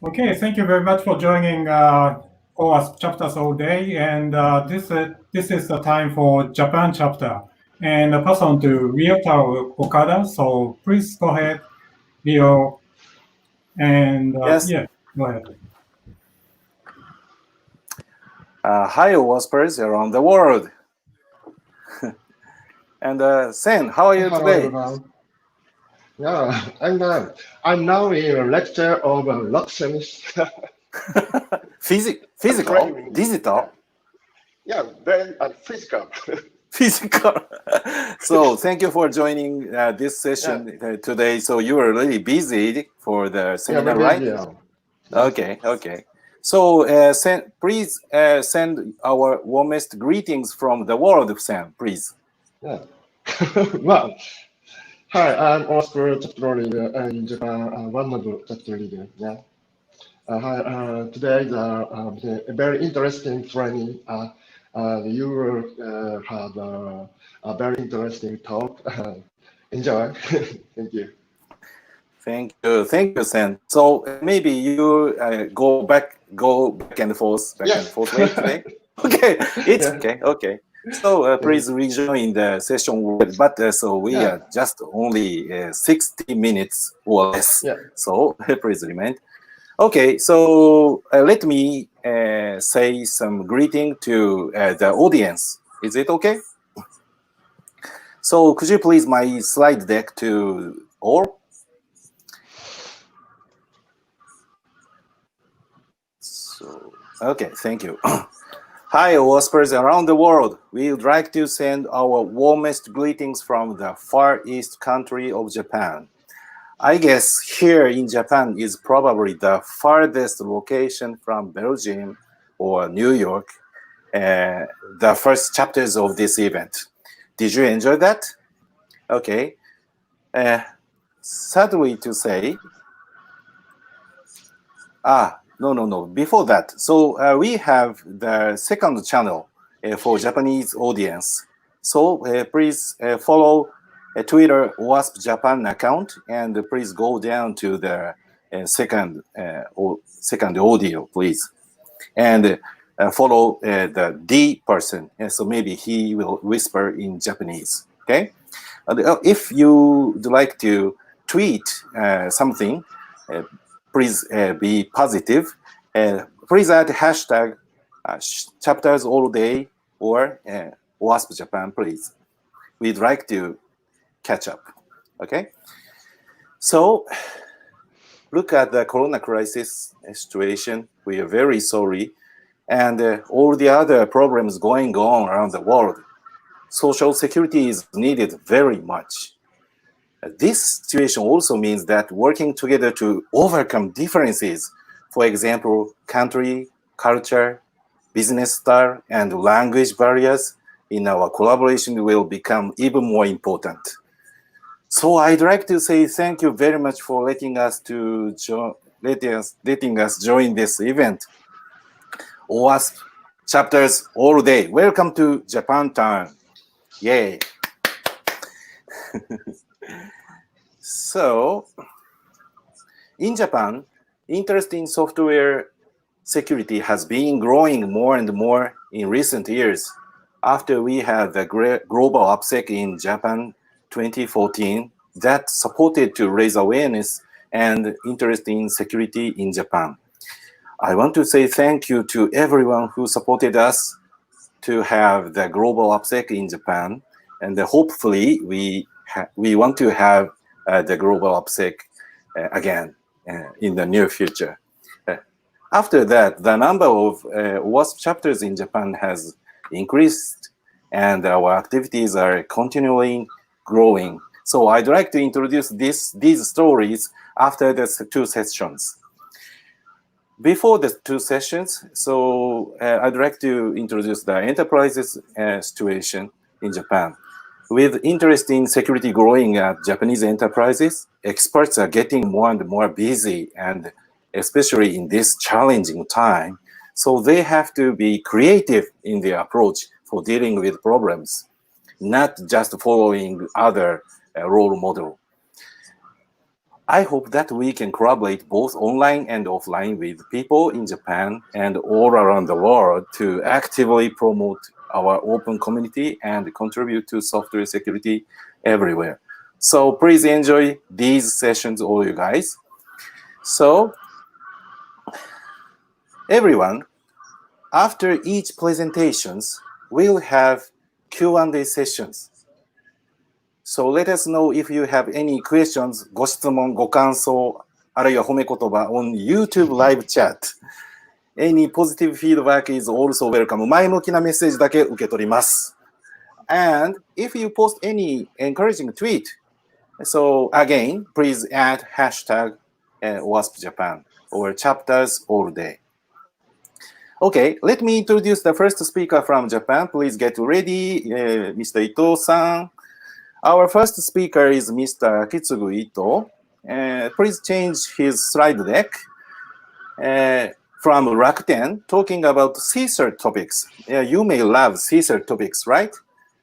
Okay, thank you very much for joining OWASP chapters all day. And this is the time for Japan chapter. And I pass on to Ryota Okada. So please go ahead, Ryo. And Yes. yeah, go ahead. Hi, OWASPers around the world. And Sen, how are you Hello, today? everyone. Yeah, I'm now in a lecture of locksmith Physical, framing. digital, Yeah, very physical. physical. So thank you for joining this Yeah, session today. So you are really busy for the yeah, seminar, very right? busy. Yes. Okay. So please send our warmest greetings from the world, Sen, please. Yeah. Well, hi, I'm Oscar chapter leader in Japan, one of the chapter leader. Yeah. Hi. Today the very interesting training. You will have a very interesting talk. Enjoy. Thank you. Thank you, Sen. So maybe you go back and forth, Yes. way today. Okay, it's Yeah. okay. So Yeah. please rejoin the session, but so we Yeah. are just only 60 minutes or less. Yeah. So please remain. Okay, so let me say some greeting to the audience. Is it okay? So could you please my slide deck to all? So, okay, thank you. Hi, OWASPers around the world. We would like to send our warmest greetings from the far east country of Japan. I guess here in Japan is probably the farthest location from Belgium or New York, the first chapters of this event. Did you enjoy that? Okay. Sadly to say, no. Before that, so we have the second channel for Japanese audience. So please follow Twitter OWASP Japan account and please go down to the second audio, please, and follow the D person. So maybe he will whisper in Japanese. Okay. If you would like to tweet something, please be positive. Please add hashtag chapters all day or OWASP Japan, please. We'd like to catch up. Okay. So look at the corona crisis situation. We are very sorry. And all the other problems going on around the world. Social security is needed very much. This situation also means that working together to overcome differences, for example, country, culture, business style, and language barriers in our collaboration will become even more important. So I'd like to say thank you very much for letting us join this event. OWASP chapters all day. Welcome to Japan time. Yay. So, in Japan, interest in software security has been growing more and more in recent years. After we had the global AppSec in Japan 2014 that supported to raise awareness and interest in security in Japan. I want to say thank you to everyone who supported us to have the global AppSec in Japan, and hopefully we want to have the global AppSec again in the near future. After that, the number of OWASP chapters in Japan has increased, and our activities are continually growing. So I'd like to introduce these stories after the two sessions. Before the two sessions, so I'd like to introduce the enterprises situation in Japan. With interest in security growing at Japanese enterprises, experts are getting more and more busy, and especially in this challenging time. So they have to be creative in their approach for dealing with problems, not just following other role model. I hope that we can collaborate both online and offline with people in Japan and all around the world to actively promote our open community and contribute to software security everywhere. So please enjoy these sessions, all you guys. So everyone, after each presentations, we'll have Q&A sessions. So let us know if you have any questions, ご質問、ご感想、あるいは褒め言葉 on YouTube live chat. Any positive feedback is also welcome. 前向きなメッセージだけ受け取ります。And if you post any encouraging tweet, so again, please add hashtag OWASP Japan or chapters all day. Okay, let me introduce the first speaker from Japan. Please get ready, Mr. Ito-san. Our first speaker is Mr. Kitsugu Ito. Please change his slide deck from Rakuten, talking about C-SIRT topics. You may love C-SIRT topics, right?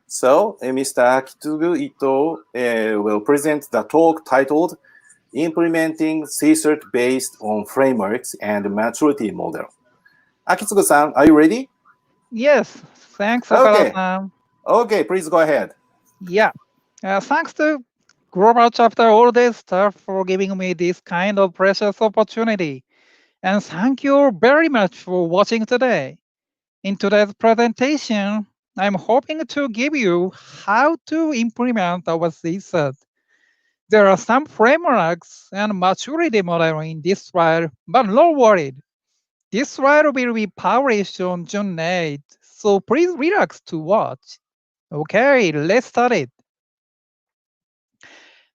So Mr. Kitsugu Ito will present the talk titled Implementing C-SIRT Based on Frameworks and Maturity Model. Kitsugu-san, are you ready? Yes, thanks, Okay. Okada-san. Okay, please go ahead. Yeah, thanks to Global Chapter All Day staff for giving me this kind of precious opportunity. And thank you very much for watching today. In today's presentation, I'm hoping to give you how to implement our C-SIRT. There are some frameworks and maturity model in this slide, but no worry. This slide will be published on June 8th, so please relax to watch. Okay, let's start it.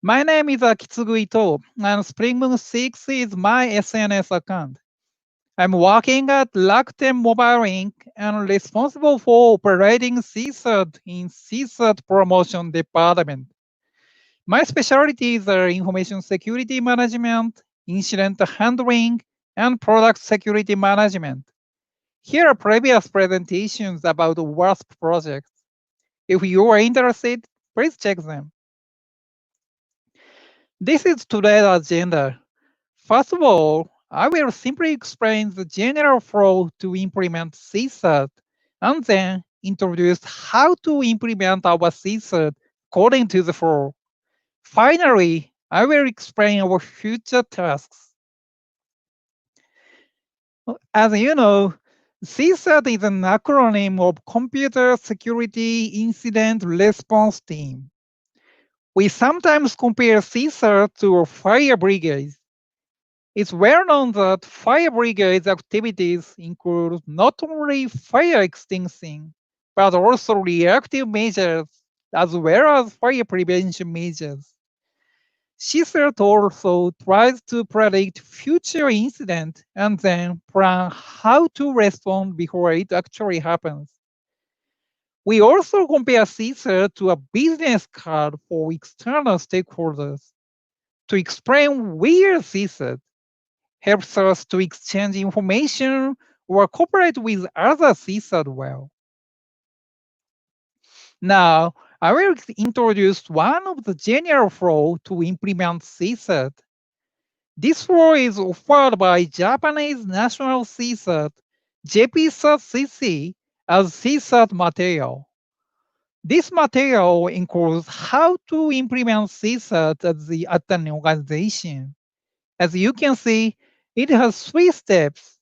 My name is Kitsugu Ito, and Spring Moon 6 is my SNS account. I'm working at Rakuten Mobile Inc. and responsible for operating C-SIRT in C-SIRT promotion department. My specialties are information security management, incident handling, and product security management. Here are previous presentations about OWASP projects. If you are interested, please check them. This is today's agenda. First of all, I will simply explain the general flow to implement C-SIRT, and then introduce how to implement our C-SIRT according to the flow. Finally, I will explain our future tasks. As you know, C-SIRT is an acronym of Computer Security Incident Response Team. We sometimes compare C-SIRT to a fire brigade. It's well known that fire brigade activities include not only fire extinguishing, but also reactive measures as well as fire prevention measures. C-SIRT also tries to predict future incidents and then plan how to respond before it actually happens. We also compare C-SIRT to a business card for external stakeholders. To explain where C-SIRT helps us to exchange information or cooperate with other C-SIRT well. Now, I will introduce one of the general flow to implement C-SIRT. This flow is offered by Japanese National C-SIRT, JP-CIRT-CC, as C-SIRT material. This material includes how to implement C-SIRT at an organization. As you can see, it has 3 steps: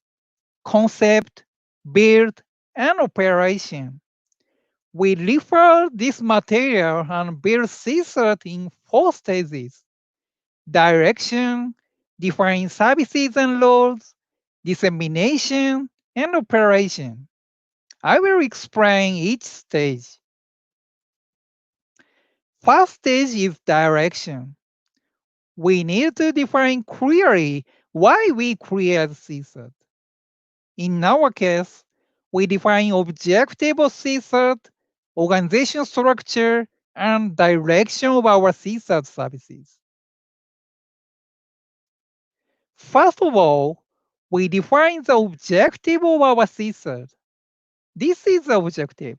concept, build, and operation. We refer this material and build C-SIRT in 4 stages: direction, defining services and roles, dissemination, and operation. I will explain each stage. First stage is direction. We need to define clearly why we create C-SIRT. In our case, we define objective of C-SIRT, organization structure, and direction of our C-SIRT services. First of all, we define the objective of our C-SIRT. This is the objective: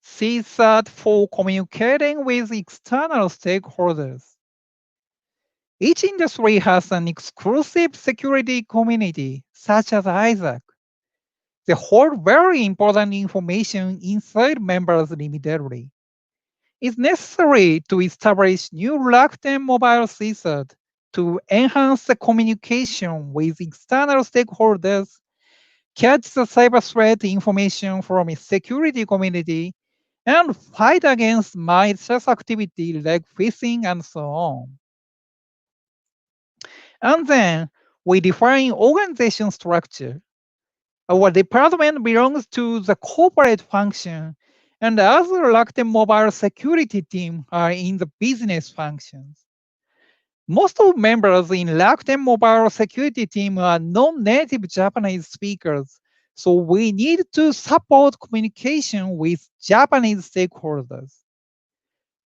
C-SIRT for communicating with external stakeholders. Each industry has an exclusive security community, such as ISAC. They hold very important information inside members limitedly. It's necessary to establish new Rakuten mobile CSIRT to enhance the communication with external stakeholders, catch the cyber threat information from its security community, and fight against malicious activity like phishing and so on. And then we define organization structure. Our department belongs to the corporate function, and other Rakuten Mobile security team are in the business functions. Most of members in Rakuten Mobile security team are non-native Japanese speakers, so we need to support communication with Japanese stakeholders.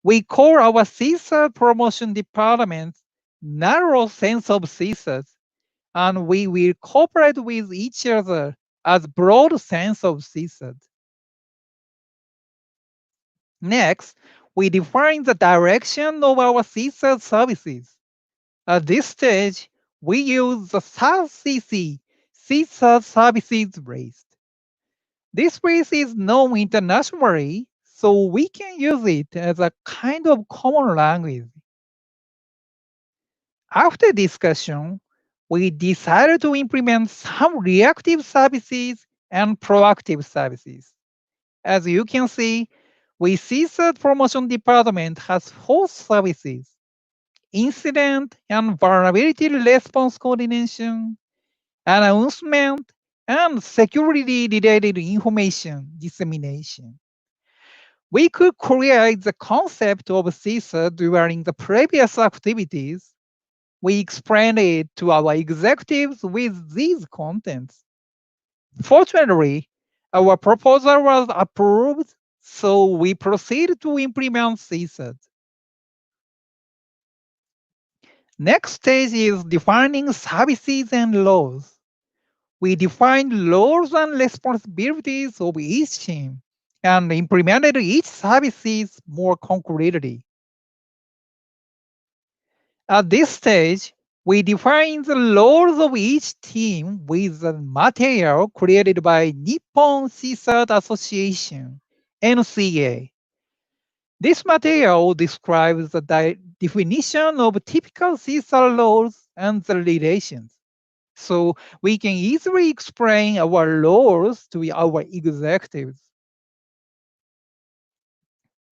We call our CSIRT promotion department narrow sense of CSIRT, and we will cooperate with each other as broad sense of CSIRT. Next, we define the direction of our CSIRT services. At this stage, we use the SARCC, CSIRT services list. This list is known internationally, so we can use it as a kind of common language. After discussion, we decided to implement some reactive services and proactive services. As you can see, we CSIRT promotion department has 4 services: incident and vulnerability response coordination, announcement, and security-related information dissemination. We could create the concept of CSIRT during the previous activities. We explained it to our executives with these contents. Fortunately, our proposal was approved, so we proceeded to implement CSIRT. Next stage is defining services and laws. We defined roles and responsibilities of each team and implemented each services more concretely. At this stage, we define the roles of each team with the material created by Nippon C-SIRT Association, NCA. This material describes the definition of typical C-SIRT roles and the relations, so we can easily explain our roles to our executives.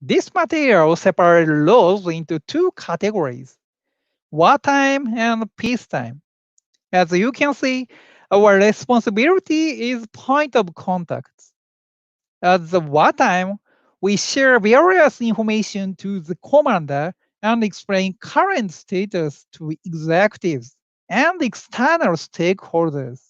This material separates roles into 2 categories: wartime and peacetime. As you can see, our responsibility is point of contact. At the wartime, we share various information to the commander and explain current status to executives and external stakeholders.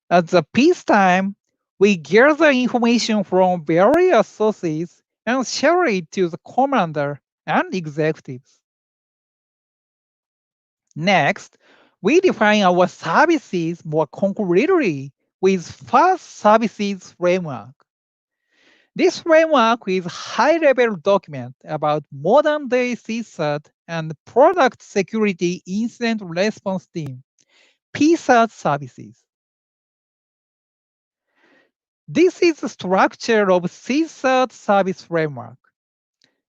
At the peacetime, we gather information from various sources and share it to the commander and executives. Next, we define our services more concretely with FAST Services Framework. This framework is a high-level document about modern-day CSIRT and product security incident response team, PSIRT services. This is the structure of CSIRT service framework.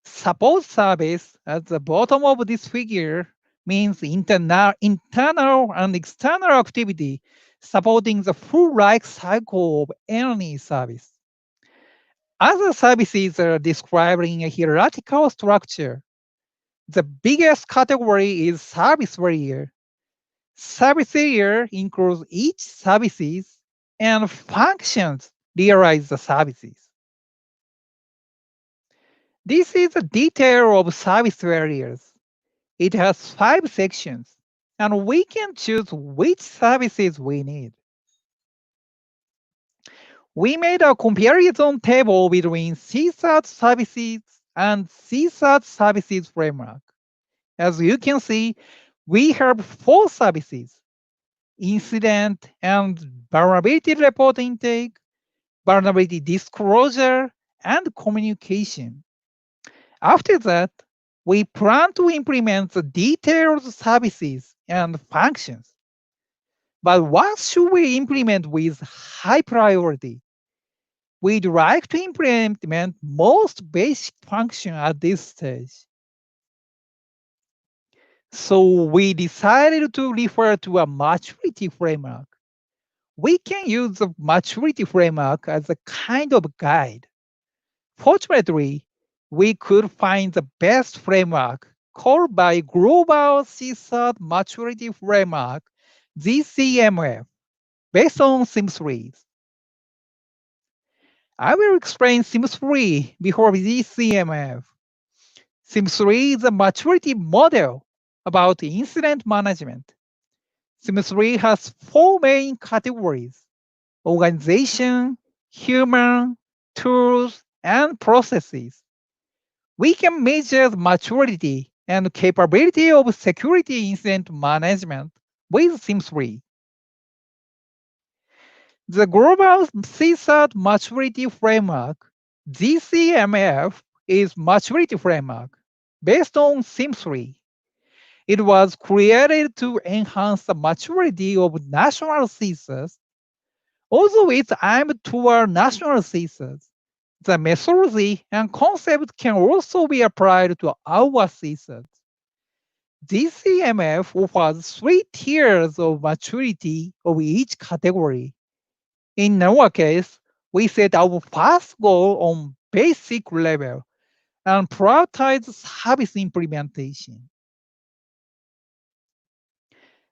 Support service at the bottom of this figure means internal and external activity supporting the full life cycle of any service. Other services are described in a hierarchical structure. The biggest category is service layer. Service layer includes each services and functions realize the services. This is a detail of service areas. It has 5 sections, and we can choose which services we need. We made a comparison table between C-SIRT services and C-SIRT services framework. As you can see, we have 4 services: incident and vulnerability report intake, vulnerability disclosure, and communication. After that, we plan to implement the detailed services and functions. But what should we implement with high priority? We'd like to implement most basic function at this stage. So we decided to refer to a maturity framework. We can use the maturity framework as a kind of guide. Fortunately, we could find the best framework called by Global C-SIRT Maturity Framework, GCMF, based on SIM3. I will explain SIM3 before GCMF. SIM3 is a maturity model about incident management. SIM3 has 4 main categories: organization, human, tools, and processes. We can measure the maturity and capability of security incident management with SIM3. The Global C-SIRT Maturity Framework, GCMF, is maturity framework based on SIM3. It was created to enhance the maturity of national CSIRTs. Although it's aimed toward national CSIRTs, the methodology and concept can also be applied to our CSIRTs. GCMF offers 3 tiers of maturity of each category. In our case, we set our first goal on basic level and prioritize service implementation.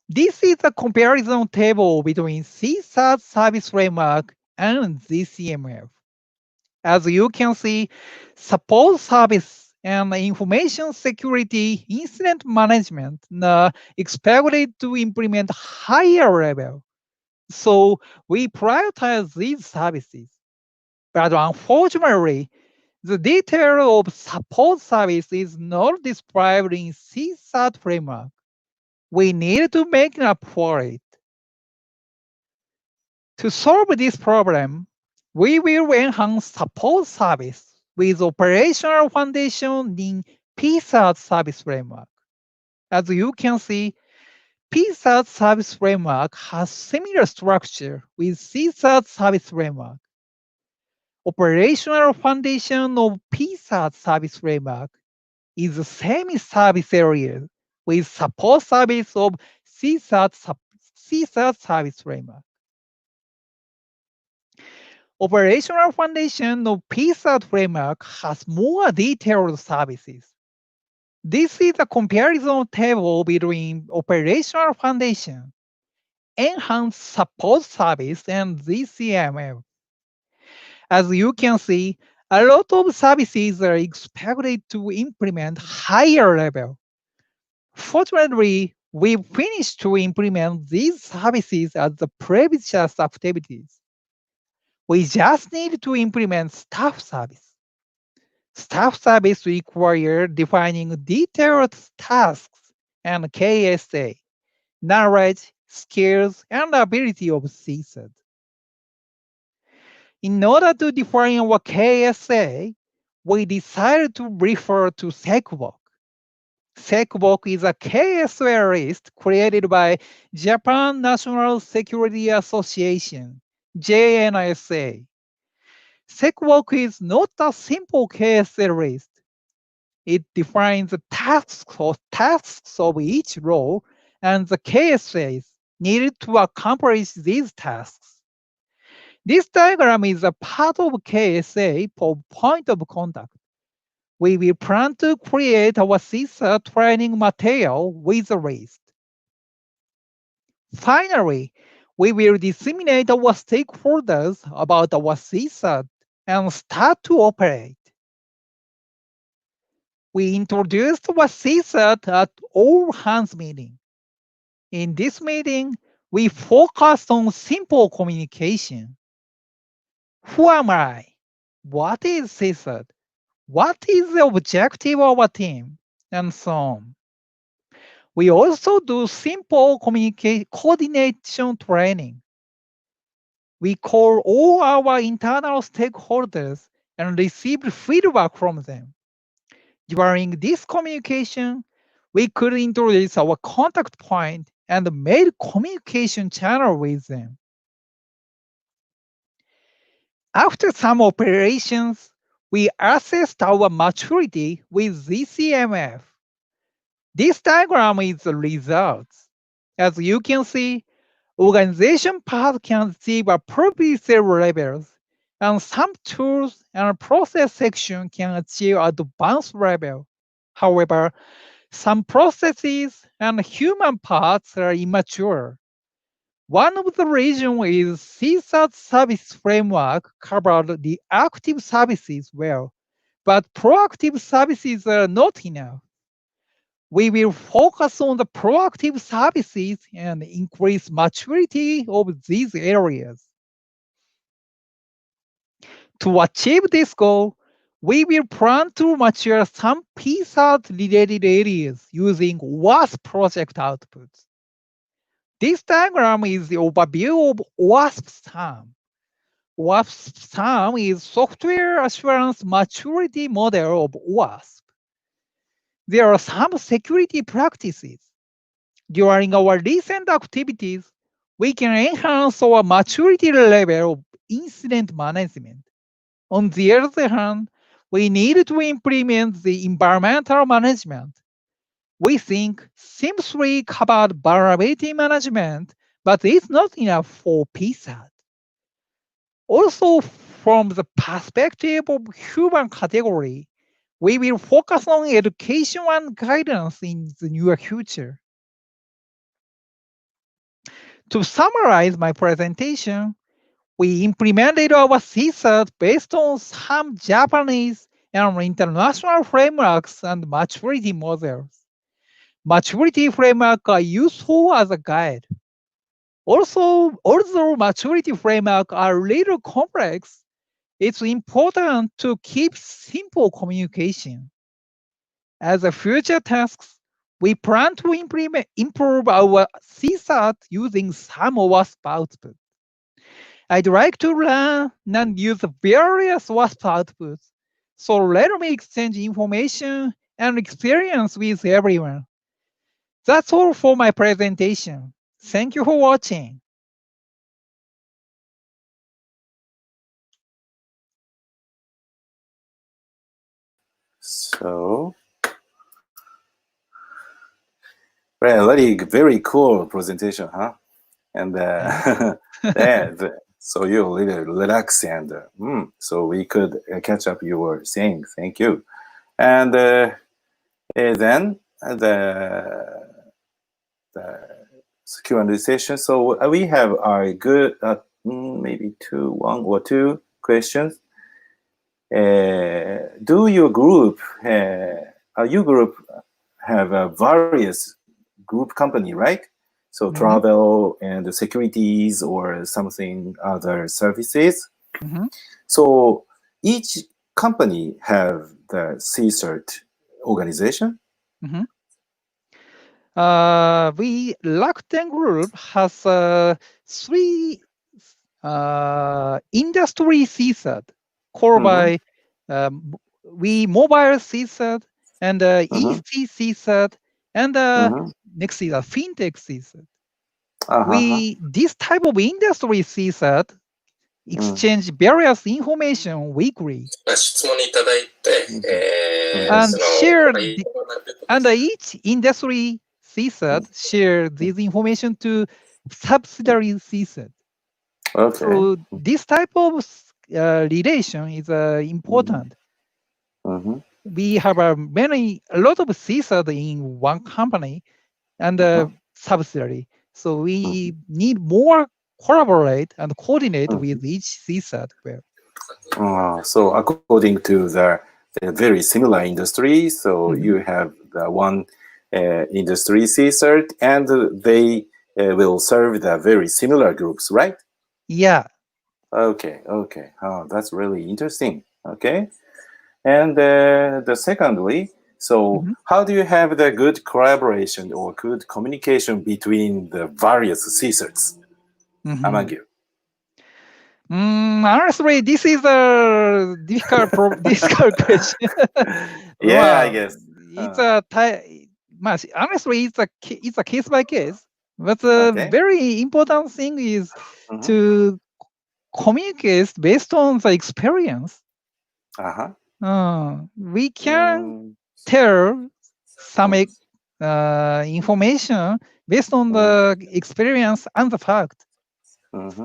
This is a comparison table between C-SIRT service framework and GCMF. As you can see, support service and information security incident management are expected to implement higher level. So we prioritize these services. But unfortunately, the detail of support service is not described in C-SIRT framework. We need to make up for it. To solve this problem, we will enhance support service with operational foundation in PSIRT service framework. As you can see, PSIRT service framework has similar structure with C-SIRT service framework. Operational foundation of PSIRT service framework is the same service area with support service of C-SIRT service framework. Operational foundation of PSIRT framework has more detailed services. This is a comparison table between operational foundation, enhanced support service, and GCMF. As you can see, a lot of services are expected to implement higher level. Fortunately, we finished to implement these services as the previous activities. We just need to implement staff service. Staff service requires defining detailed tasks and KSA, knowledge, skills, and ability of CSIRT. In order to define our KSA, we decided to refer to SecBook. SecBook is a KSA list created by Japan National Security Association, JNSA. SecBook is not a simple KSA list. It defines the tasks of each role and the KSAs needed to accomplish these tasks. This diagram is a part of KSA for point of contact. We will plan to create our CSIRT training material with a list. Finally, we will disseminate our stakeholders about our CSIRT and start to operate. We introduced our CSIRT at all hands meeting. In this meeting, we focused on simple communication. Who am I? What is CSIRT? What is the objective of our team? And so on. We also do simple coordination training. We call all our internal stakeholders and receive feedback from them. During this communication, we could introduce our contact point and made communication channel with them. After some operations, we assessed our maturity with ZCMF. This diagram is the results. As you can see, organization part can achieve appropriate levels, and some tools and process section can achieve advanced level. However, some processes and human parts are immature. One of the reasons is C-SIRT service framework covered the active services well, but proactive services are not enough. We will focus on the proactive services and increase maturity of these areas. To achieve this goal, we will plan to mature some PSIRT related areas using OWASP project outputs. This diagram is the overview of OWASP SAM. OWASP SAM is software assurance maturity model of OWASP. There are some security practices. During our recent activities, we can enhance our maturity level of incident management. On the other hand, we need to implement the environmental management. We think SIM3 covered vulnerability management, but it's not enough for PSIRT. Also, from the perspective of human category, we will focus on education and guidance in the near future. To summarize my presentation, we implemented our C-SIRT based on some Japanese and international frameworks and maturity models. Maturity frameworks are useful as a guide. Also, although maturity frameworks are a little complex, it's important to keep simple communication. As a future tasks, we plan to improve our C-SIRT using some OWASP output. I'd like to learn and use various OWASP outputs, so let me exchange information and experience with everyone. That's all for my presentation. Thank you for watching. So, very cool presentation, huh? And so you really relax and so we could catch up your saying. Thank you. And then the Q&A session. So we have our good maybe one or two questions. Do your group have various group company, right? So travel and securities or something other services. So each company have the C-SIRT organization. We Rakuten Group has 3 industry C-SIRT called by we mobile C-SIRT and EC C-SIRT and next is a fintech C-SIRT. This type of industry C-SIRT exchange various information weekly and each industry C-SIRT share this information to subsidiary C-SIRT. Okay. So this type of relation is important. We have a lot of C-SIRT in one company and subsidiary. So we need more collaborate and coordinate with each C-SIRT. So according to the very similar industry, so you have the one industry C-SIRT and they will serve the very similar groups, right? Yeah. Okay. Oh, that's really interesting. Okay. And the secondly, so how do you have the good collaboration or good communication between the various C-SIRTs among you? Honestly, this is a difficult question. Yeah, I Well, guess. it's a honestly, it's a case by case. But the Okay. very important thing is Mhm. to communicate based on the experience. We can tell some information based on the experience and the fact.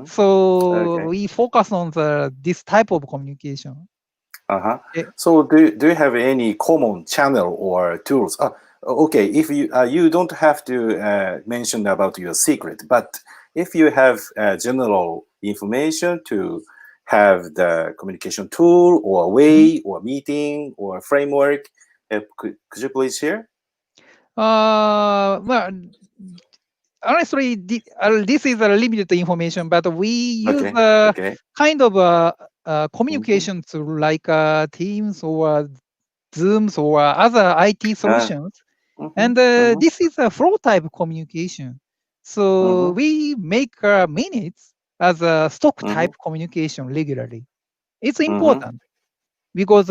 So Okay. we focus on this type of communication. So do you have any common channel or tools? Okay, if you don't have to mention about your secret, but if you have general information to have the communication tool or way or meeting or framework, could you please share? Well, honestly, this is a limited information, but we use Okay. kind of communication tool like Teams or Zooms or other IT solutions. And this is a flow type communication. So we make minutes as a stock type communication regularly. It's important because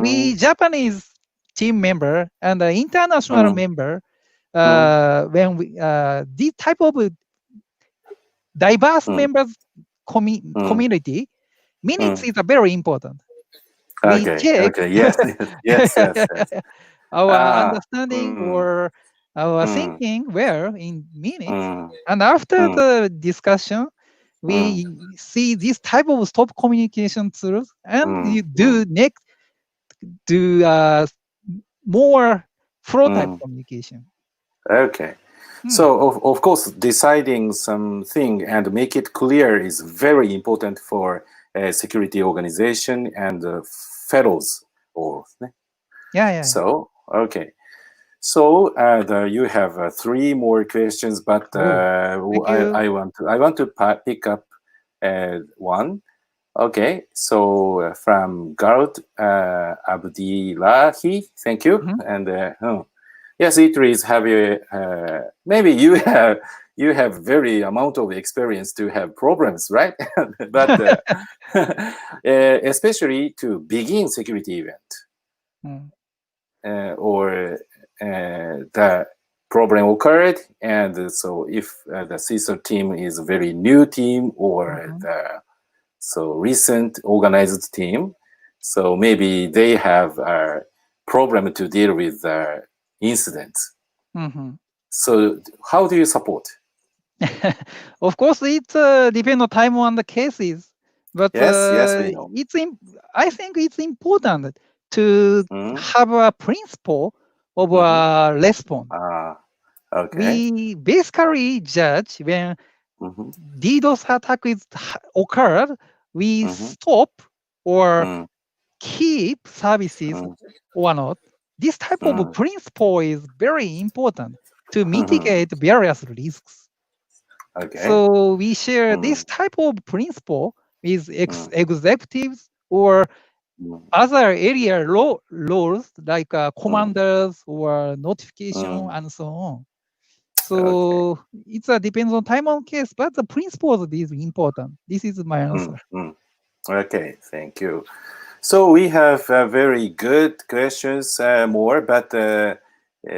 we Japanese team member and international member, when we this type of diverse members community, minutes is very important. We check Okay. Yes. Yes. our understanding or our thinking where in minutes, and after the discussion, we see this type of stop communication tools, and you do more flow type communication. Okay. So of course, deciding something and make it clear is very important for a security organization and fellows. Yeah. So okay. So you have 3 more questions, but Thank you. I want to pick up one. Okay, so from Garut Abdilahi, thank you. And yes, Idris, have you maybe you have very amount of experience to have problems, right? But especially to begin security event or the problem occurred, and so if the C-SIRT team is a very new team or the recent organized team, so maybe they have a problem to deal with incidents. So how do you support? Of course, it depends on time on the cases, but yes, we know. I think it's important to have a principle of response. Okay. We basically judge when DDoS attack is occurred, we stop or keep services or not. This type of principle is very important to mitigate various risks. Okay. So we share this type of principle with executives or other area roles like commanders or notification and so on. So it depends on time on case, but the principle is important. This is my answer. Okay, thank you. So we have very good questions more, but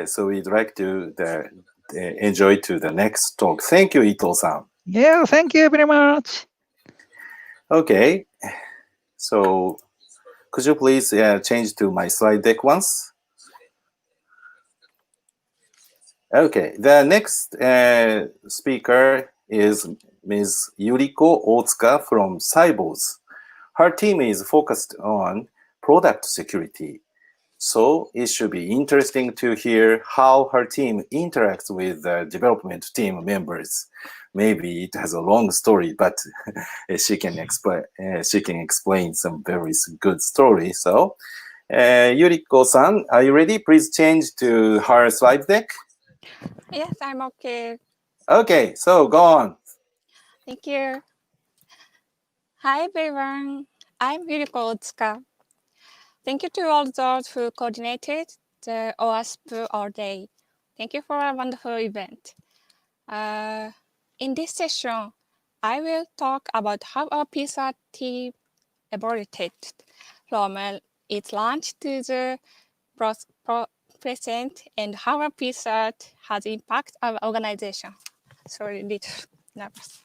so we'd like to enjoy to the next talk. Thank you, Ito-san. Yeah, thank you very much. Okay, so could you please change to my slide deck once? Okay, the next speaker is Ms. Yuriko Otsuka from Cybos. Her team is focused on product security. So it should be interesting to hear how her team interacts with the development team members. Maybe it has a long story, but she can explain some very good story. So, Yuriko-san, are you ready? Please change to her slide deck. Yes, I'm okay. Okay, so go on. Thank you. Hi, everyone. I'm Yuriko Otsuka. Thank you to all those who coordinated the OWASP all day. Thank you for a wonderful event. In this session, I will talk about how our PSIRT team evolved from its launch to the present and how our PSIRT has impacted our organization. Sorry, a little nervous.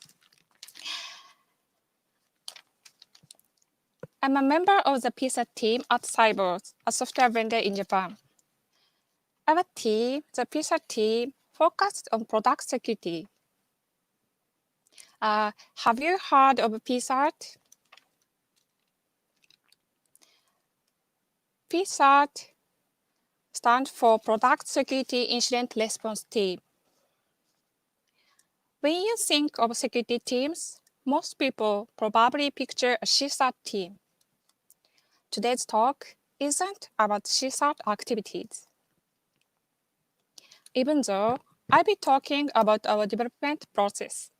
I'm a member of the PSIRT team at CyberS, a software vendor in Japan. Our team, the PSIRT team, focused on product security. Have you heard of PSIRT? PSIRT stands for Product Security Incident Response Team. When you think of security teams, most people probably picture a C-SIRT team. Today's talk isn't about C-SIRT activities. Even though I'll be talking about our development process,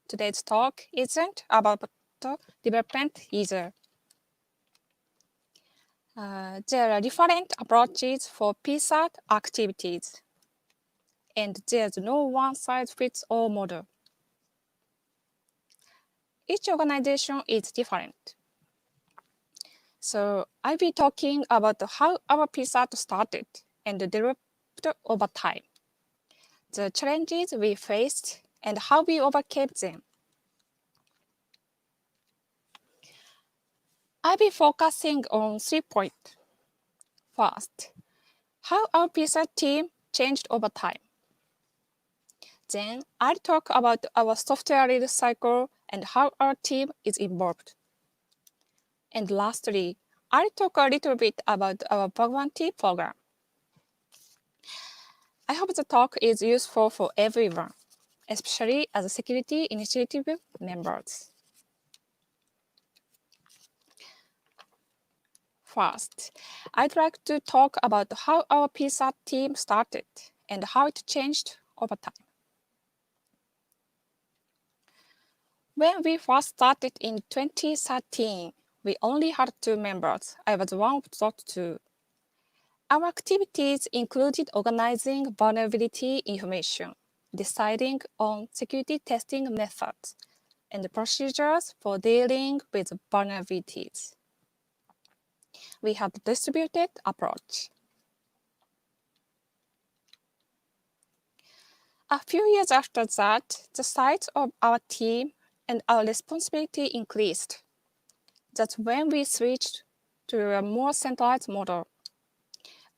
today's talk isn't about the development either. There are different approaches for PSIRT activities, and there's no one-size-fits-all model. Each organization is different. So I'll be talking about how our PSIRT started and developed over time, the challenges we faced, and how we overcame them. I'll be focusing on 3 points. First, how our PSIRT team changed over time. Then I'll talk about our software release cycle and how our team is involved. And lastly, I'll talk a little bit about our bug bounty program. I hope the talk is useful for everyone, especially as security initiative members. First, I'd like to talk about how our PSIRT team started and how it changed over time. When we first started in 2013, we only had 2 members. I was one of those 2. Our activities included organizing vulnerability information, deciding on security testing methods, and procedures for dealing with vulnerabilities. We had a distributed approach. A few years after that, the size of our team and our responsibility increased. That's when we switched to a more centralized model.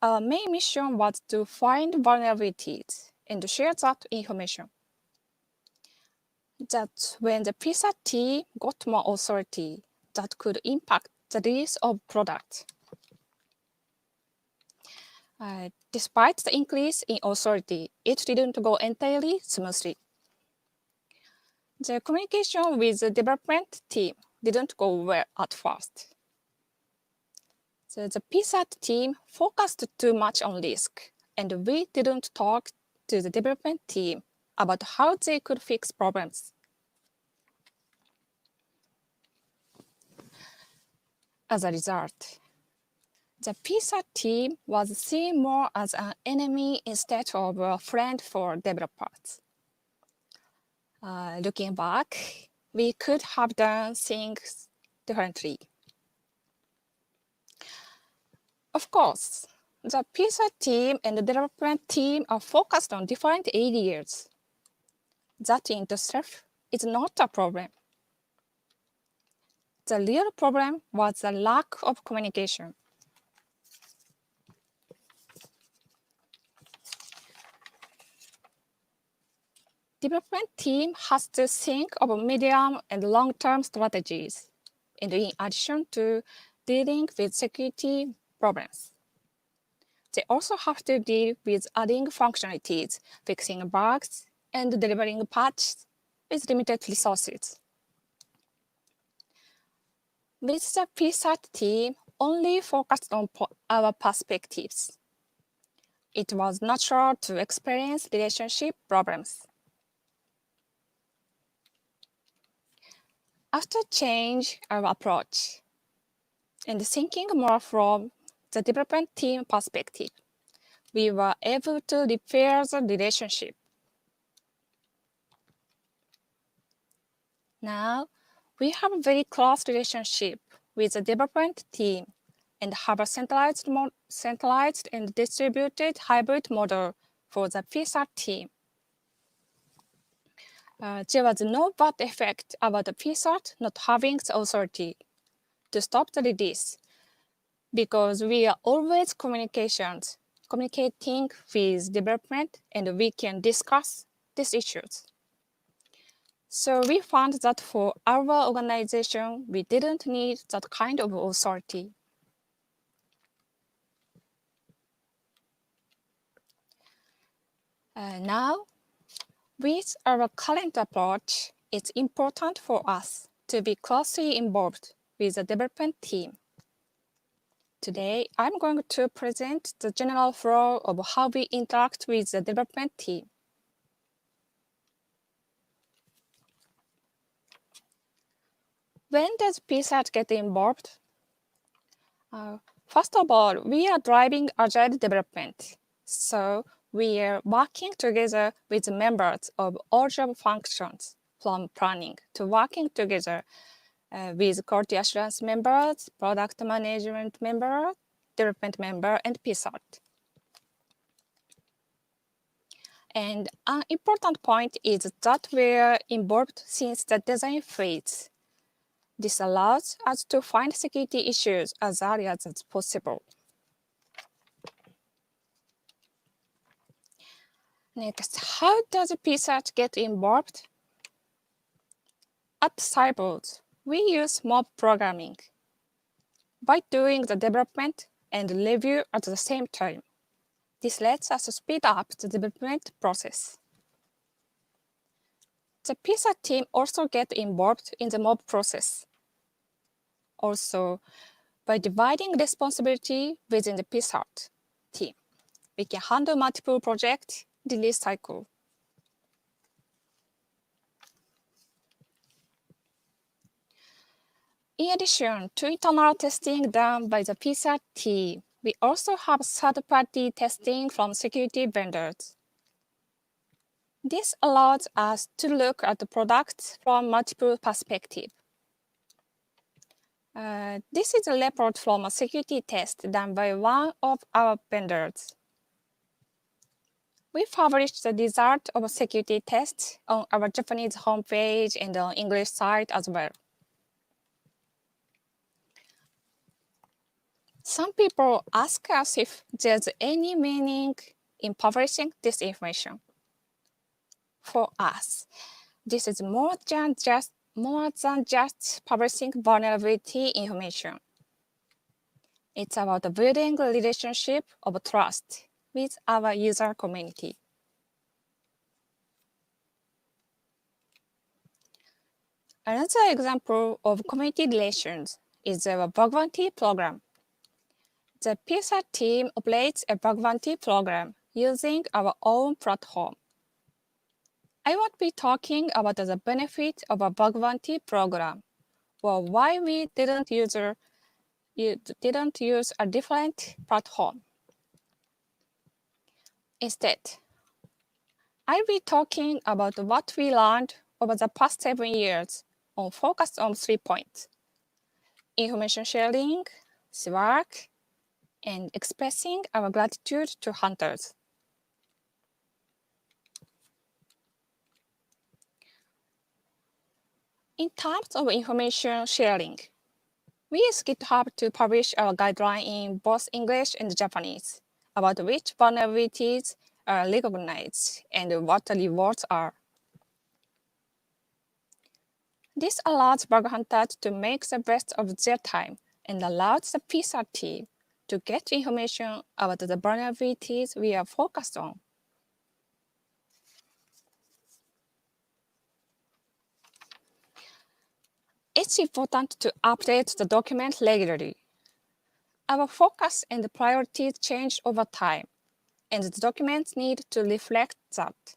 Our main mission was to find vulnerabilities and share that information. That's when the PSIRT team got more authority that could impact the release of products. Despite the increase in authority, it didn't go entirely smoothly. The communication with the development team didn't go well at first. So the PSIRT team focused too much on risk, and we didn't talk to the development team about how they could fix problems. As a result, the PSIRT team was seen more as an enemy instead of a friend for developers. Looking back, we could have done things differently. Of course, the PSIRT team and the development team are focused on different areas. That in itself is not a problem. The real problem was the lack of communication. Development team has to think of medium and long-term strategies, and in addition to dealing with security problems. They also have to deal with adding functionalities, fixing bugs, and delivering patches with limited resources. With the PSIRT team only focused on our perspectives, it was natural to experience relationship problems. After change our approach and thinking more from the development team perspective, we were able to repair the relationship. Now, we have a very close relationship with the development team and have a centralized and distributed hybrid model for the PSIRT team. There was no bad effect about the PSIRT not having the authority to stop the release because we are always communicating with development and we can discuss these issues. So we found that for our organization, we didn't need that kind of authority. Now, with our current approach, it's important for us to be closely involved with the development team. Today, I'm going to present the general flow of how we interact with the development team. When does PSIRT get involved? First of all, we are driving agile development. So we are working together with members of all job functions, from planning to working together with quality assurance members, product management member, development member, and PSIRT. And an important point is that we're involved since the design phase. This allows us to find security issues as early as possible. Next, how does PSIRT get involved? At Cyborg, we use mob programming. By doing the development and review at the same time, this lets us speed up the development process. The PSIRT team also gets involved in the mob process. Also, by dividing responsibility within the PSIRT team, we can handle multiple project release cycle. In addition to internal testing done by the PSIRT team, we also have third-party testing from security vendors. This allows us to look at the products from multiple perspectives. This is a report from a security test done by one of our vendors. We published the result of a security test on our Japanese homepage and on English site as well. Some people ask us if there's any meaning in publishing this information. For us, this is more than just publishing vulnerability information. It's about building a relationship of trust with our user community. Another example of community relations is the bug bounty program. The PSIRT team operates a bug bounty program using our own platform. I won't be talking about the benefit of a bug bounty program or why we didn't use a different platform. Instead, I'll be talking about what we learned over the past 7 years focused on 3 points: information sharing, CSIRT, and expressing our gratitude to hunters. In terms of information sharing, we use GitHub to publish our guideline in both English and Japanese about which vulnerabilities are recognized and what the rewards are. This allows bug hunters to make the best of their time and allows the PSIRT team to get information about the vulnerabilities we are focused on. It's important to update the document regularly. Our focus and priorities change over time, and the documents need to reflect that.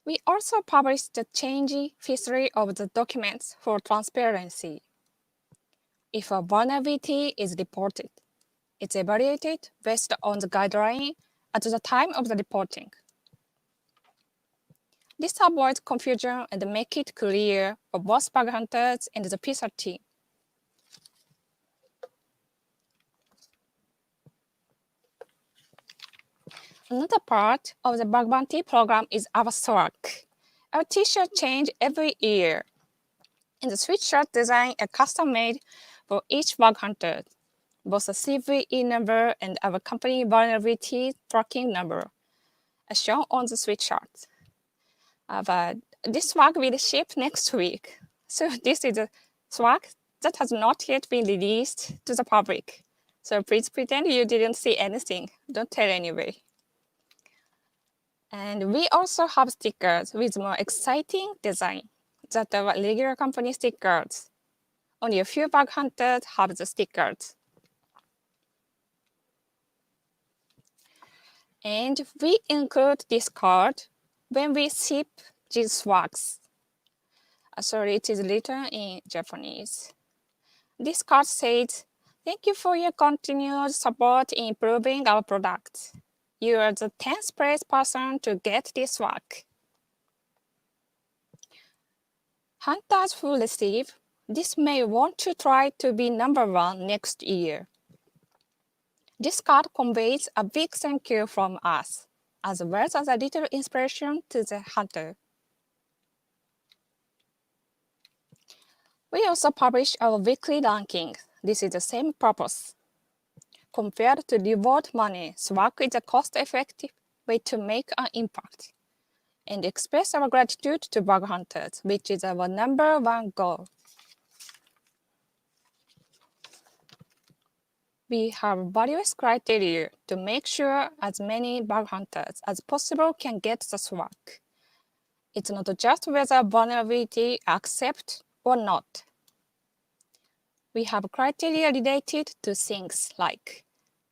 We also publish the change history of the documents for transparency. If a vulnerability is reported, it's evaluated based on the guideline at the time of the reporting. This avoids confusion and make it clear for both bug hunters and the PSIRT team. Another part of the bug bounty program is our SWAC. Our t-shirt change every year, and the sweatshirt design are custom-made for each bug hunter, both the CVE number and our company vulnerability tracking number, as shown on the sweatshirt. But this swag will ship next week. So this is a swag that has not yet been released to the public. So please pretend you didn't see anything. Don't tell anyway. And we also have stickers with more exciting design than the regular company stickers. Only a few bug hunters have the stickers. And we include this card when we ship these swags. Sorry, it is written in Japanese. This card says, "Thank you for your continued support in improving our product. You are the 10th place person to get this swag." Hunters who receive this may want to try to be #1 next year. This card conveys a big thank you from us, as well as a little inspiration to the hunter. We also publish our weekly ranking. This is the same purpose. Compared to reward money, swag is a cost-effective way to make an impact and express our gratitude to bug hunters, which is our #1 goal. We have various criteria to make sure as many bug hunters as possible can get the swag. It's not just whether vulnerability accept or not. We have criteria related to things like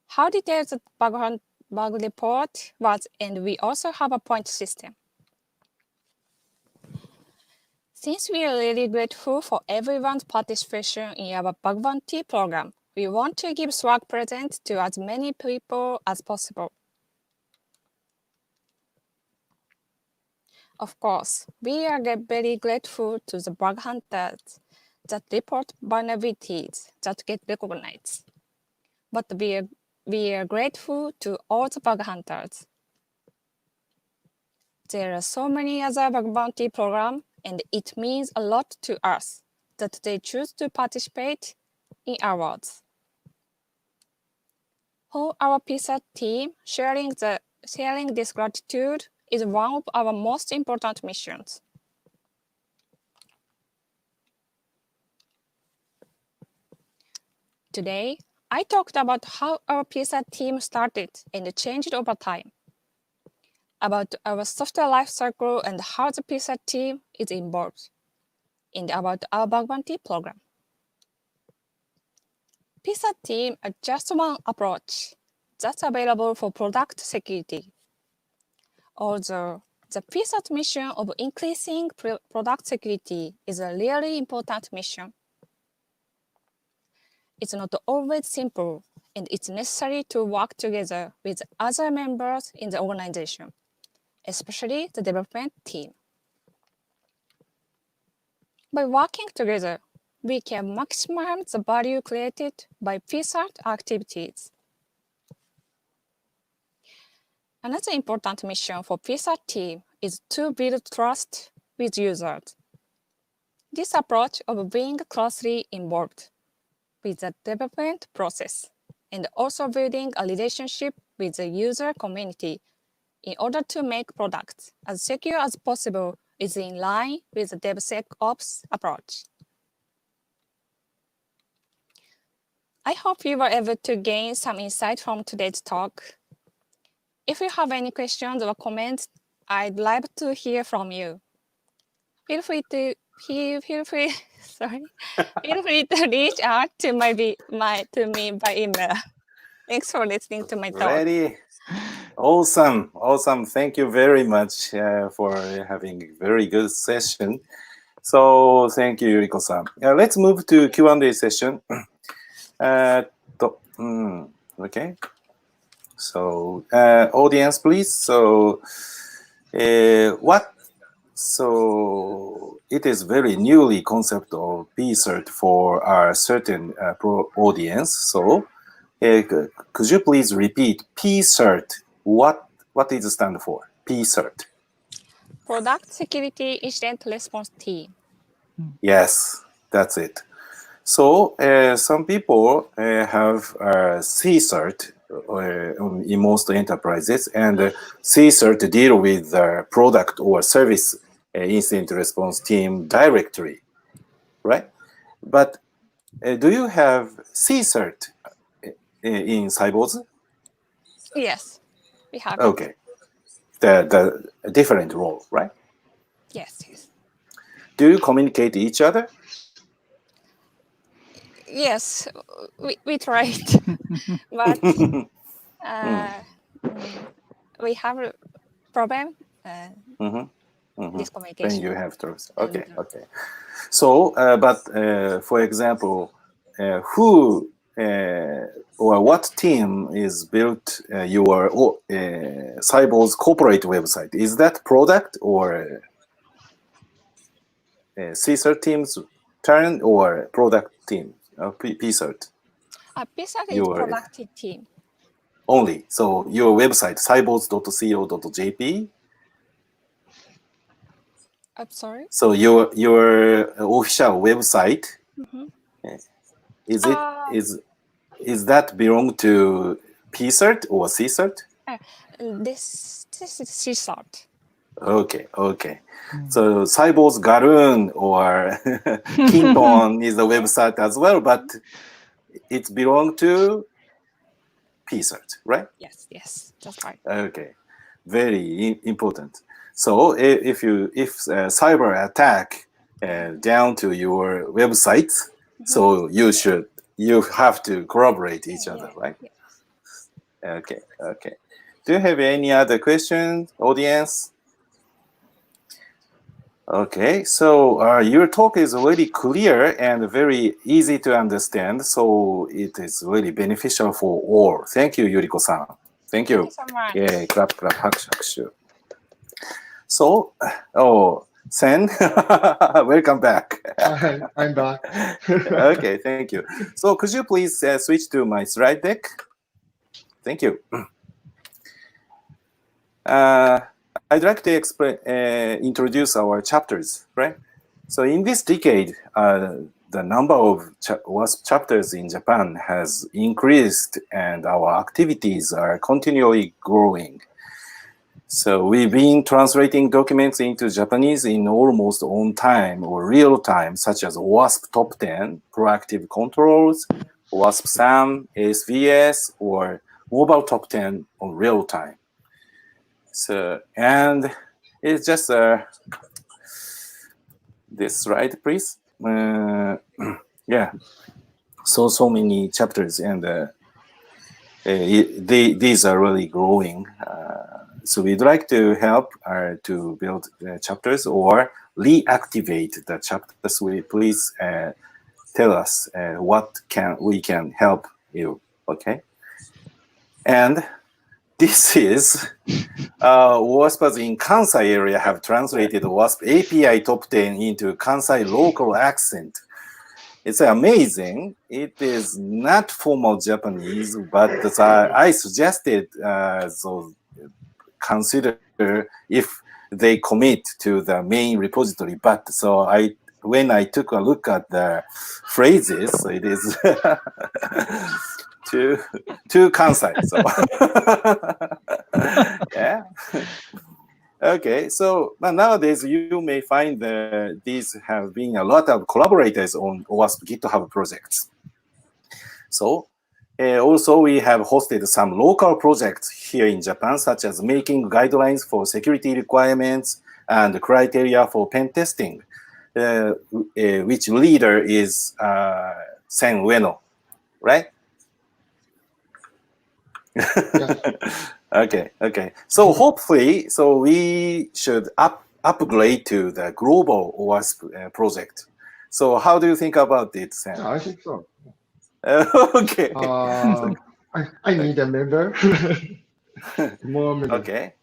how detailed the bug report was, and we also have a point system. Since we are really grateful for everyone's participation in our bug bounty program, we want to give swag presents to as many people as possible. Of course, we are very grateful to the bug hunters that report vulnerabilities that get recognized. But we are grateful to all the bug hunters. There are so many other bug bounty programs, and it means a lot to us that they choose to participate in awards. For our PSIRT team, sharing this gratitude is one of our most important missions. Today, I talked about how our PSIRT team started and changed over time, about our software lifecycle and how the PSIRT team is involved, and about our bug bounty program. PSIRT team are just one approach that's available for product security. Although the PSIRT mission of increasing product security is a really important mission, it's not always simple, and it's necessary to work together with other members in the organization, especially the development team. By working together, we can maximize the value created by PSIRT activities. Another important mission for PSIRT team is to build trust with users. This approach of being closely involved with the development process and also building a relationship with the user community in order to make products as secure as possible is in line with the DevSecOps approach. I hope you were able to gain some insight from today's talk. If you have any questions or comments, I'd like to hear from you. Feel free to reach out to me by email. Thanks for listening to my talk. Very awesome. Thank you very much for having a very good session. So thank you, Yuriko-san. Let's move to Q&A session. Okay. So audience, please. So what So it is very newly concept of PSIRT for our certain audience. So could you please repeat PSIRT? What does it stand for? PSIRT. Product Security Incident Response Team. Yes, that's it. So some people have C-SIRT in most enterprises, and C-SIRT deal with the product or service incident response team directly, right? But do you have C-SIRT in Cyborgs? Yes, we have. Okay, the different role, right? Yes, yes. Do you communicate each other? Yes, we tried, but we have a problem. This When communication. you have trust. Okay, okay. So, but for example, who or what team is built your Cyborg's corporate website? Is that product or C-SIRT team's turn or product team? PSIRT? PSIRT is product team. Only. So your website, cyborgs.co.jp. I'm sorry. So your official website, is that belong to PSIRT or C-SIRT? This is C-SIRT. Okay, okay. So Cyborgs Garoon or Kinton is the website as well, but it belong to PSIRT, right? Yes, yes, that's right. Okay, very important. So if cyber attack down to your website, so you have to collaborate each other, right? Yes. Okay, okay. Do you have any other questions, audience? Okay, so your talk is really clear and very easy to understand, so it is really beneficial for all. Thank you, Yuriko-san. Thank you. Thank you so much. Yeah, clap, clap, hakushu. So, Sen, welcome back. Hi, I'm back. Okay, thank you. So could you please switch to my slide deck? Thank you. I'd like to introduce our chapters, right? So in this decade, the number of OWASP chapters in Japan has increased and our activities are continually growing. So we've been translating documents into Japanese in almost on time or real time, such as OWASP Top 10, Proactive Controls, OWASP SAM, ASVS, or Mobile Top 10 on real time. So, and it's just this slide, please. Yeah, so many chapters, and these are really growing. So we'd like to help to build chapters or reactivate the chapters. Please tell us what we can help you. Okay, and this is OWASPers in Kansai area have translated OWASP API Top 10 into Kansai local accent. It's amazing. It is not formal Japanese, but I suggested so consider if they commit to the main repository. But so when I took a look at the phrases, so it is to Kansai. So yeah. Okay, so but nowadays you may find these have been a lot of collaborators on OWASP GitHub projects. So also we have hosted some local projects here in Japan, such as making guidelines for security requirements and criteria for pen testing, which leader is Sen Ueno, right? Okay, okay. So hopefully, so we should upgrade to the global OWASP project. So how do you think about it, Sam? I think so. Okay. I need a member. More member. Okay.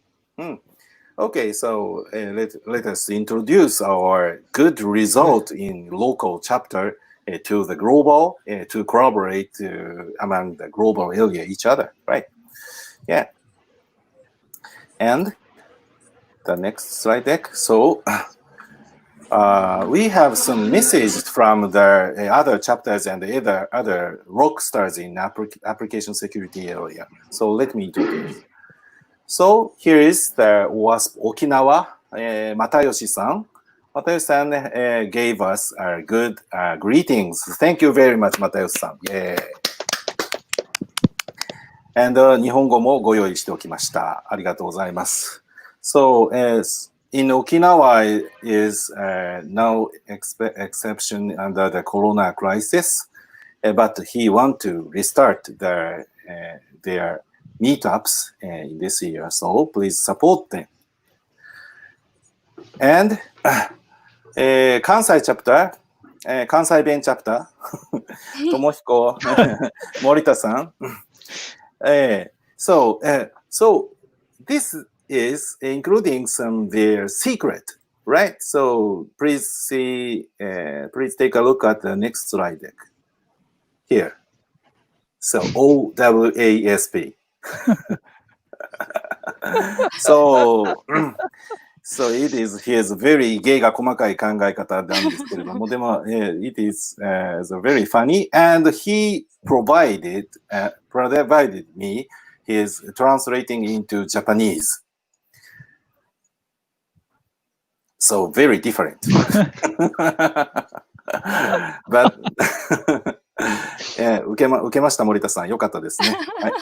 Okay, so let us introduce our good result in local chapter to the global, to collaborate among the global area each other, right? Yeah. And the next slide deck. So we have some messages from the other chapters and the other rock stars in application security area. So let me introduce. So here is the OWASP Okinawa, Matayoshi-san. Matayoshi-san gave us good greetings. Thank you very much, Matayoshi-san. Yeah. And 日本語もご用意しておきました。ありがとうございます。So, in Okinawa is no exception under the corona crisis, but he want to restart their meetups in this year, so please support them. And 関西チャプター、関西弁チャプター、ともひこ、森田さん。So this is including some their secret, right? So please see, please take a look at the next slide deck here. So OWASP. So it is his very 芸が細かい考え方なんですけれども、でも、it is very funny, and he provided me his translating into Japanese. So very different. But 受けました森田さん、よかったですね。はい、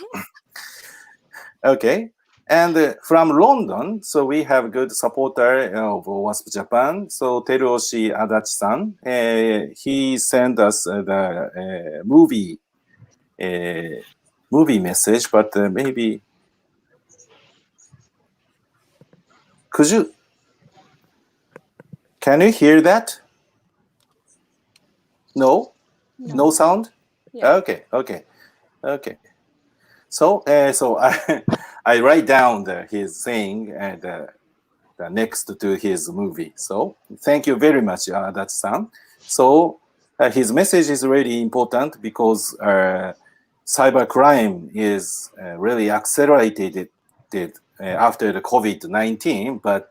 Okay. And from London, so we have good supporter of OWASP Japan. So Teruoshi Adachi-san, he sent us the movie message, but maybe can you hear that? No sound? Yeah. Okay. So I write down his saying the next to his movie. So thank you very much, Adachi-san. So his message is really important because cybercrime is really accelerated after the COVID-19. But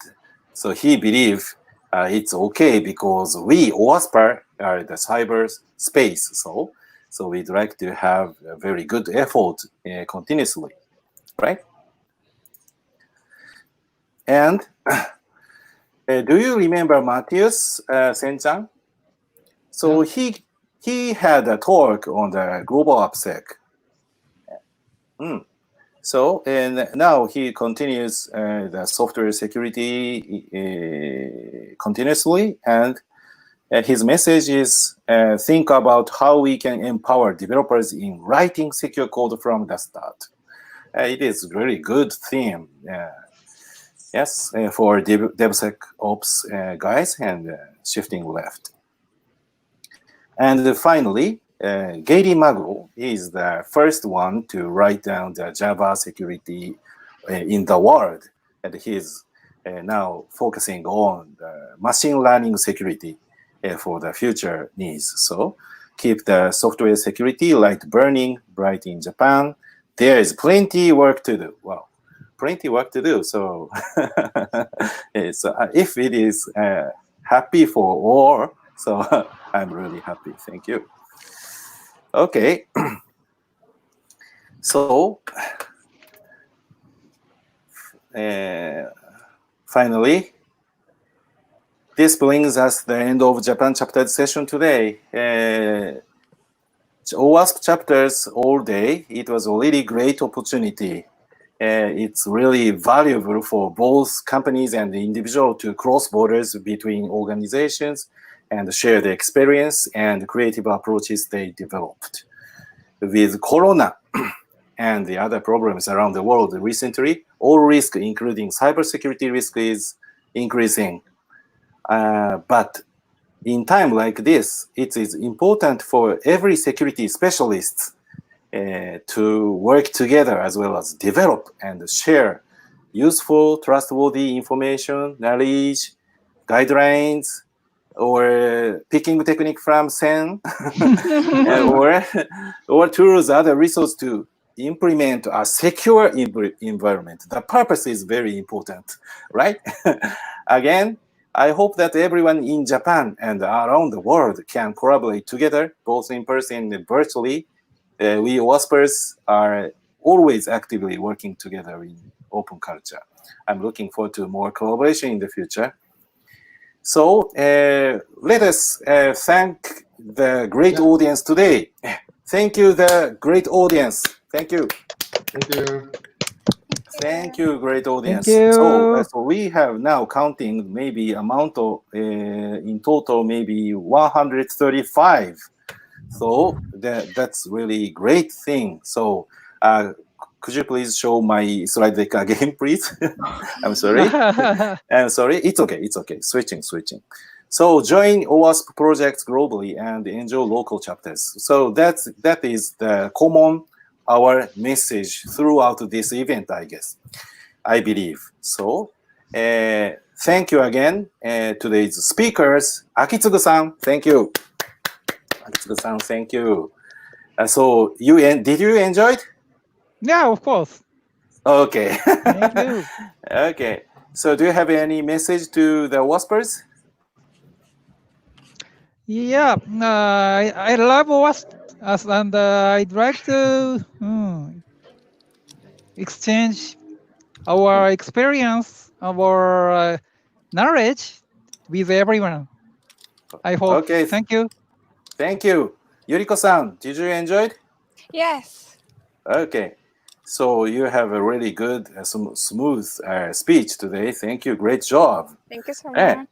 so he believes it's okay because we OWASP are the cyber space. So we'd like to have a very good effort continuously, right? And do you remember Matthias Sen-chan? So he had a talk on the global AppSec. So and now he continues the software security continuously, and his message is think about how we can empower developers in writing secure code from the start. It is a really good theme. Yes, for DevSecOps guys and shifting left. And finally, Gary Magro is the first one to write down the Java security in the world. And he's now focusing on the machine learning security for the future needs. So keep the software security light burning bright in Japan. There is plenty work to do. Well, plenty work to do. So if it is happy for all, so I'm really happy. Thank you. Okay. So finally, this brings us the end of Japan chapter session today. OWASP chapters all day. It was a really great opportunity. It's really valuable for both companies and the individual to cross borders between organizations and share the experience and creative approaches they developed. With Corona and the other problems around the world recently, all risk, including cybersecurity risk, is increasing. But in time like this, it is important for every security specialist to work together as well as develop and share useful, trustworthy information, knowledge, guidelines, or picking technique from Sen, or tools, other resources to implement a secure environment. The purpose is very important, right? Again, I hope that everyone in Japan and around the world can collaborate together, both in person and virtually. We OWASPers are always actively working together in open culture. I'm looking forward to more collaboration in the future. So let us thank the great audience today. Thank you, the great audience. Thank you. Thank you. Thank you, great audience. Thank you. So we have now counting maybe amount of in total maybe 135. So that's really great thing. So could you please show my slide deck again, please? I'm sorry. I'm sorry. It's okay. It's okay. Switching. So join OWASP projects globally and enjoy local chapters. So that is the common our message throughout this event, I guess. I believe. So thank you again. Today's speakers, Akitsugu-san, thank you. Akitsugu-san, thank you. So did you enjoy it? Yeah, of course. Okay. Thank you. Okay. So do you have any message to the WASPers? Yeah, I love OWASP, and I'd like to exchange our experience, our knowledge with everyone. I hope. Okay. Thank you. Thank you. Yuriko-san, did you enjoy it? Yes. Okay. So you have a really good, smooth speech today. Thank you. Great job. Thank you so much.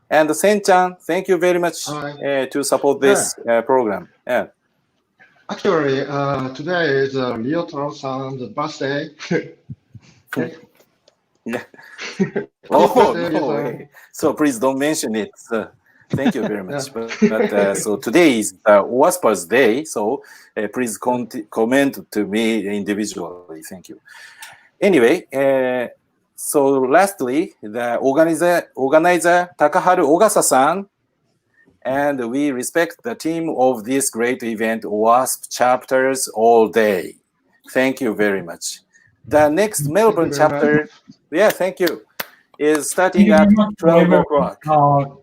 And Sen-chan, thank you very much to support this program. Yeah. Actually, today is Ryotaro-san's birthday. Okay. Yeah. Oh, no. So please don't mention it. Thank you very much. But so today is OWASPers Day. So please comment to me individually. Thank you. Anyway, so lastly, the organizer Takaharu Ogasa-san, and we respect the team of this great event, OWASP chapters all day. Thank you very much. The next Melbourne chapter, thank you, is starting at 12 o'clock.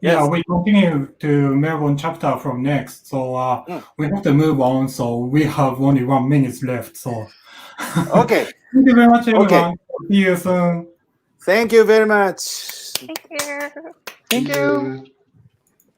Yeah, we continue to Melbourne chapter from next. So we have to move on. So we have only 1 minute left. So okay. Thank you very much, everyone. Okay. See you soon. Thank you very much. Thank you. Thank you.